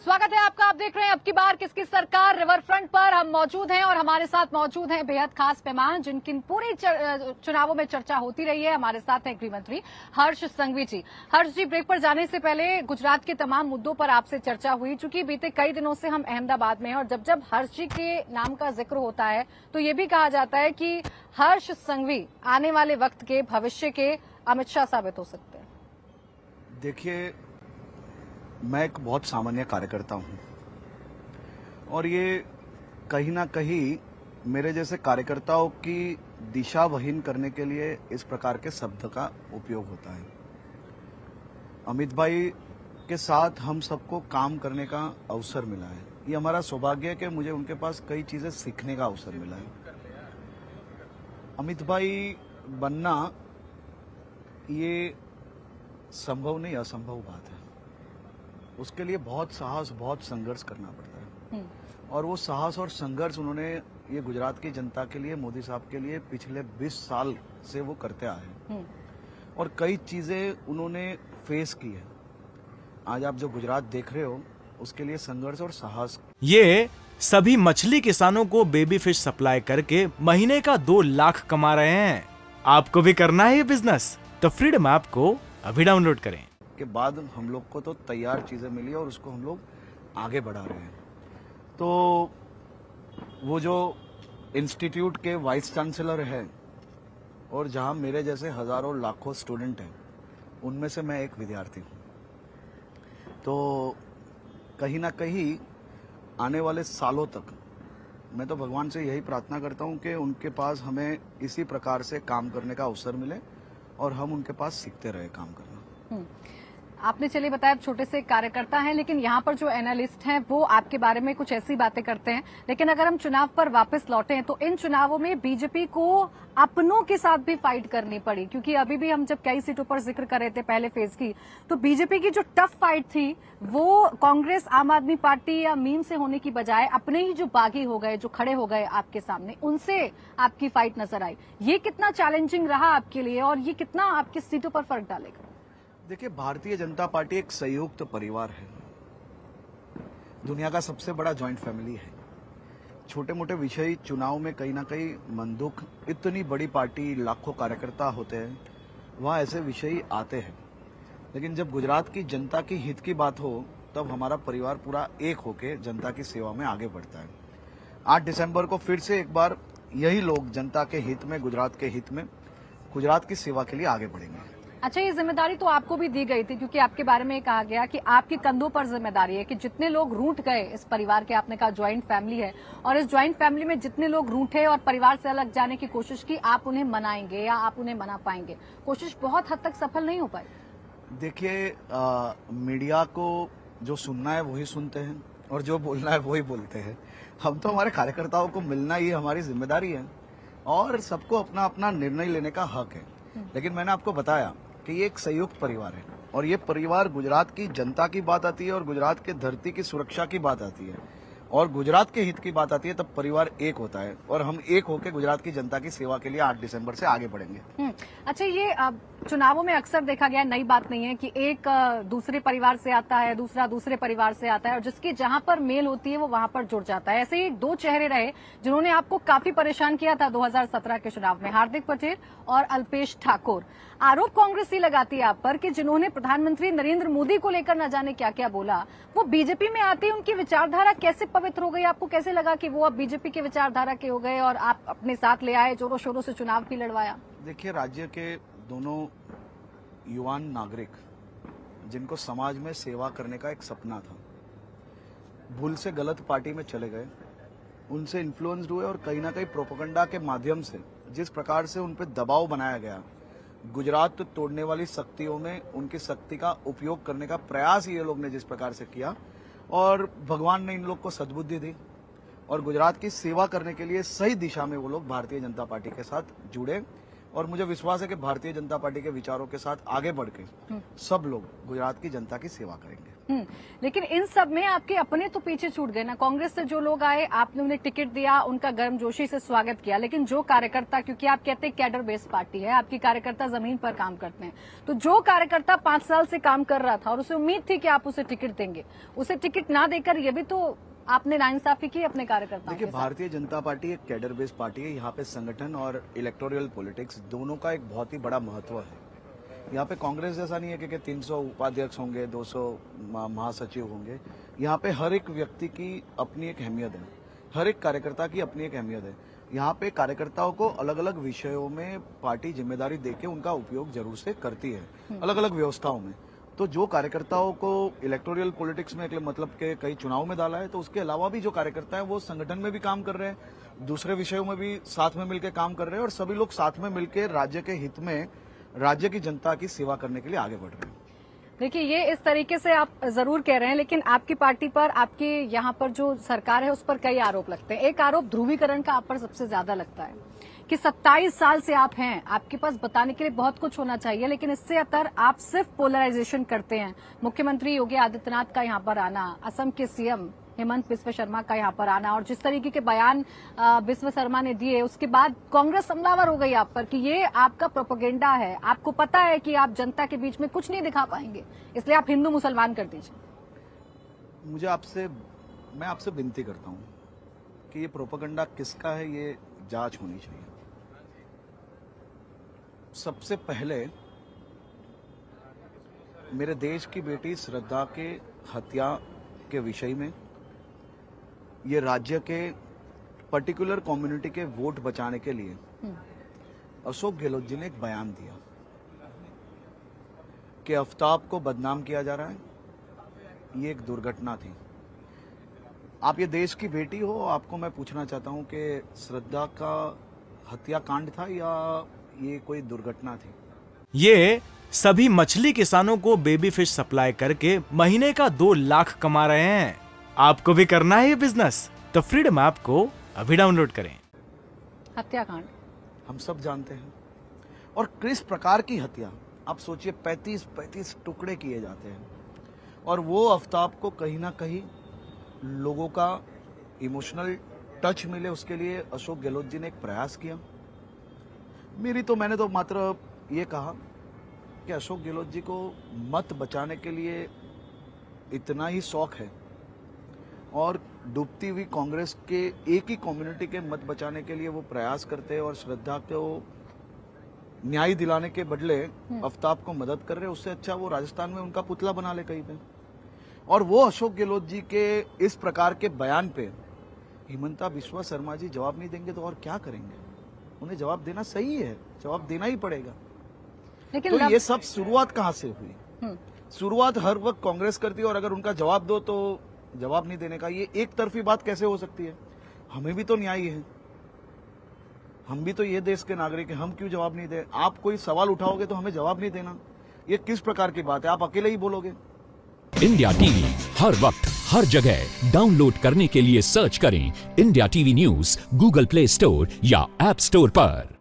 स्वागत है आपका। आप देख रहे हैं अब की बार किसकी सरकार। रिवर फ्रंट पर हम मौजूद हैं और हमारे साथ मौजूद हैं बेहद खास मेहमान जिनकी पूरी चुनावों में चर्चा होती रही है। हमारे साथ हैं गृह मंत्री हर्ष संघवी जी। हर्ष जी, ब्रेक पर जाने से पहले गुजरात के तमाम मुद्दों पर आपसे चर्चा हुई। चूंकि बीते कई दिनों से हम अहमदाबाद में हैं और जब हर्ष जी के नाम का जिक्र होता है तो ये भी कहा जाता है कि हर्ष संघवी आने वाले वक्त के भविष्य के अमित शाह साबित हो सकते हैं। देखिए, मैं एक बहुत सामान्य कार्यकर्ता हूं और ये कहीं ना कहीं मेरे जैसे कार्यकर्ताओं की दिशाहीन करने के लिए इस प्रकार के शब्द का उपयोग होता है। अमित भाई के साथ हम सबको काम करने का अवसर मिला है। ये हमारा सौभाग्य है कि मुझे उनके पास कई चीजें सीखने का अवसर मिला है। अमित भाई बनना ये संभव नहीं, असंभव बात है। उसके लिए बहुत साहस, बहुत संघर्ष करना पड़ता है और वो साहस और संघर्ष उन्होंने ये गुजरात की जनता के लिए, मोदी साहब के लिए पिछले 20 साल से वो करते आए हैं और कई चीजें उन्होंने फेस की है। आज आप जो गुजरात देख रहे हो उसके लिए संघर्ष और साहस। ये सभी मछली किसानों को बेबी फिश सप्लाई करके महीने का 2 लाख कमा रहे हैं। आपको भी करना है ये बिजनेस? तो फ्रीडम ऐप को अभी डाउनलोड करें। के बाद हम लोग को तो तैयार चीजें मिली और उसको हम लोग आगे बढ़ा रहे हैं। तो वो जो इंस्टीट्यूट के वाइस चांसलर है और जहां मेरे जैसे हजारों लाखों स्टूडेंट हैं, उनमें से मैं एक विद्यार्थी हूं। तो कहीं ना कहीं आने वाले सालों तक मैं तो भगवान से यही प्रार्थना करता हूं कि उनके पास हमें इसी प्रकार से काम करने का अवसर मिले और हम उनके पास सीखते रहे काम करना। आपने चलिए बताया आप छोटे से कार्यकर्ता हैं, लेकिन यहाँ पर जो एनालिस्ट हैं वो आपके बारे में कुछ ऐसी बातें करते हैं। लेकिन अगर हम चुनाव पर वापस लौटें तो इन चुनावों में बीजेपी को अपनों के साथ भी फाइट करनी पड़ी, क्योंकि अभी भी हम जब कई सीटों पर जिक्र कर रहे थे पहले फेज की, तो बीजेपी की जो टफ फाइट थी वो कांग्रेस, आम आदमी पार्टी या मीम से होने की बजाय अपने ही जो बागी हो गए, जो खड़े हो गए आपके सामने, उनसे आपकी फाइट नजर आई। ये कितना चैलेंजिंग रहा आपके लिए और ये कितना आपकी सीटों पर फर्क डालेगा? देखिए, भारतीय जनता पार्टी एक संयुक्त परिवार है। दुनिया का सबसे बड़ा जॉइंट फैमिली है। छोटे मोटे विषय चुनाव में कहीं ना कहीं मन दुख, इतनी बड़ी पार्टी, लाखों कार्यकर्ता होते हैं, वहां ऐसे विषय आते हैं। लेकिन जब गुजरात की जनता की हित की बात हो तब हमारा परिवार पूरा एक होके जनता की सेवा में आगे बढ़ता है। 8 दिसंबर को फिर से एक बार यही लोग जनता के हित में, गुजरात के हित में, गुजरात की सेवा के लिए आगे बढ़ेंगे। अच्छा, ये जिम्मेदारी तो आपको भी दी गई थी, क्योंकि आपके बारे में कहा गया कि आपके कंधों पर जिम्मेदारी है कि जितने लोग रूठ गए इस परिवार के, आपने कहा ज्वाइंट फैमिली है, और इस ज्वाइंट फैमिली में जितने लोग रूठे और परिवार से अलग जाने की कोशिश की, आप उन्हें मनाएंगे या आप उन्हें मना पाएंगे? कोशिश बहुत हद तक सफल नहीं हो पाई। देखिए, मीडिया को जो सुनना है वही सुनते हैं और जो बोलना है वही बोलते हैं। हम तो हमारे कार्यकर्ताओं को मिलना ही हमारी जिम्मेदारी है और सबको अपना अपना निर्णय लेने का हक है। लेकिन मैंने आपको बताया कि ये एक संयुक्त परिवार है और ये परिवार गुजरात की जनता की बात आती है और गुजरात के धरती की सुरक्षा की बात आती है और गुजरात के हित की बात आती है, तब परिवार एक होता है और हम एक होकर गुजरात की जनता की सेवा के लिए 8 दिसंबर से आगे बढ़ेंगे। अच्छा, ये चुनावों में अक्सर देखा गया, नई बात नहीं है कि एक दूसरे परिवार से आता है, दूसरा दूसरे परिवार से आता है और जिसकी जहां पर मेल होती है वो वहां पर जुड़ जाता है। ऐसे ही 2 चेहरे रहे जिन्होंने आपको काफी परेशान किया था 2017 के चुनाव में, हार्दिक पटेल और अल्पेश ठाकुर। आरोप कांग्रेस ही लगाती है आप पर कि जिन्होंने प्रधानमंत्री नरेंद्र मोदी को लेकर न जाने क्या क्या बोला, वो बीजेपी में आते उनकी विचारधारा कैसे पवित्र हो गई? आपको कैसे लगा कि वो अब बीजेपी के विचारधारा के हो गए और आप अपने साथ ले आए, जोरों शोरों से चुनाव भी लड़वाया? देखिए, राज्य के दोनों युवान नागरिक जिनको समाज में सेवा करने का एक सपना था, भूल से गलत पार्टी में चले गए, उनसे इन्फ्लुएंस्ड हुए और कहीं ना कहीं प्रोपेगेंडा के माध्यम से जिस प्रकार से उन पर दबाव बनाया गया, गुजरात तोड़ने वाली शक्तियों में उनकी शक्ति का उपयोग करने का प्रयास ये लोग ने जिस प्रकार से किया, और भगवान ने इन लोग को सद्बुद्धि दी और गुजरात की सेवा करने के लिए सही दिशा में वो लोग भारतीय जनता पार्टी के साथ जुड़े और मुझे विश्वास है कि भारतीय जनता पार्टी के विचारों के साथ आगे बढ़ के सब लोग गुजरात की जनता की सेवा करेंगे। लेकिन इन सब में आपके अपने तो पीछे छूट गए ना। कांग्रेस से जो लोग आए, आपने उन्हें टिकट दिया, उनका गर्मजोशी से स्वागत किया, लेकिन जो कार्यकर्ता, क्योंकि आप कहते हैं कैडर बेस्ड पार्टी है, आपकी कार्यकर्ता जमीन पर काम करते हैं, तो जो कार्यकर्ता 5 साल से काम कर रहा था और उसे उम्मीद थी कि आप उसे टिकट देंगे, उसे टिकट ना देकर ये भी तो आपने नाइंसाफी की अपने कार्यकर्ताओं के देखिए, साथ। भारतीय जनता पार्टी एक कैडर बेस्ड पार्टी है। यहाँ पे संगठन और इलेक्टोरल पॉलिटिक्स दोनों का एक बहुत ही बड़ा महत्व है। यहाँ पे कांग्रेस जैसा नहीं है कि 300 उपाध्यक्ष होंगे, 200 महासचिव होंगे। यहाँ पे हर एक व्यक्ति की अपनी एक अहमियत है, हर एक कार्यकर्ता की अपनी एक अहमियत है। यहाँ पे कार्यकर्ताओं को अलग अलग विषयों में पार्टी जिम्मेदारी देके उनका उपयोग जरूर से करती है, अलग अलग व्यवस्थाओं में। तो जो कार्यकर्ताओं को इलेक्टोरल पॉलिटिक्स में मतलब के कई चुनाव में डाला है, तो उसके अलावा भी जो कार्यकर्ता है वो संगठन में भी काम कर रहे हैं, दूसरे विषयों में भी साथ में मिलकर काम कर रहे हैं, और सभी लोग साथ में मिलकर राज्य के हित में, राज्य की जनता की सेवा करने के लिए आगे बढ़ रहे हैं। देखिए, ये इस तरीके से आप जरूर कह रहे हैं, लेकिन आपकी पार्टी पर, आपके यहाँ पर जो सरकार है उस पर कई आरोप लगते हैं। एक आरोप ध्रुवीकरण का आप पर सबसे ज्यादा लगता है कि 27 साल से आप हैं, आपके पास बताने के लिए बहुत कुछ होना चाहिए, लेकिन इससे अतर आप सिर्फ पोलराइजेशन करते हैं। मुख्यमंत्री योगी आदित्यनाथ का यहाँ पर आना, असम के सीएम हेमंत बिस्वा शर्मा का यहाँ पर आना, और जिस तरीके के बयान बिस्वा शर्मा ने दिए, उसके बाद कांग्रेस हमलावर हो गई आप पर कि ये आपका प्रोपेगेंडा है, आपको पता है कि आप जनता के बीच में कुछ नहीं दिखा पाएंगे, इसलिए आप हिंदू मुसलमान कर दीजिए। मैं आपसे विनती करता हूँ कि ये प्रोपेगेंडा किसका है, ये जांच होनी चाहिए। सबसे पहले मेरे देश की बेटी श्रद्धा के हत्या के विषय में ये राज्य के पर्टिकुलर कम्युनिटी के वोट बचाने के लिए अशोक गहलोत जी ने एक बयान दिया कि आफ्ताब को बदनाम किया जा रहा है, ये एक दुर्घटना थी। आप ये देश की बेटी हो, आपको मैं पूछना चाहता हूं कि श्रद्धा का हत्याकांड था या ये कोई दुर्घटना थी? ये सभी मछली किसानों को बेबी फिश सप्लाई करके महीने का 2 लाख कमा रहे हैं। आपको भी करना है ये बिजनेस? तो फ्रीडम ऐप को अभी डाउनलोड करें। हत्याकांड हम सब जानते हैं, और किस प्रकार की हत्या। आप सोचिए, 35 टुकड़े किए जाते हैं, और वो आफ्ताब को कहीं ना कहीं लोगों का इमोशनल टच मिले, उसके लिए अशोक गहलोत जी ने एक प्रयास किया। मैंने तो मात्र ये कहा कि अशोक गहलोत जी को मत बचाने के लिए इतना ही शौक है, और डूबती हुई कांग्रेस के एक ही कम्युनिटी के मत बचाने के लिए वो प्रयास करते हैं, और श्रद्धा को न्याय दिलाने के बदले आफ्ताब को मदद कर रहे हैं। उससे अच्छा वो राजस्थान में उनका पुतला बना ले कहीं पे। और वो अशोक गहलोत जी के इस प्रकार के बयान पे हेमंता बिस्वा शर्मा जी जवाब नहीं देंगे तो और क्या करेंगे? उन्हें जवाब देना सही है, जवाब देना ही पड़ेगा। लेकिन तो ये सब शुरुआत कहाँ से हुई? शुरुआत हर वक्त कांग्रेस करती है, और अगर उनका जवाब दो तो जवाब नहीं देने का, ये एक तरफी बात कैसे हो सकती है? हमें भी तो न्याय है, हम भी तो ये देश के नागरिक हैं, हम क्यों जवाब नहीं दे? आप कोई सवाल उठाओगे तो हमें जवाब नहीं देना, ये किस प्रकार की बात है? आप अकेले ही बोलोगे? इंडिया टीवी हर वक्त हर जगह डाउनलोड करने के लिए सर्च करें India TV news Google play store या ऐप स्टोर पर।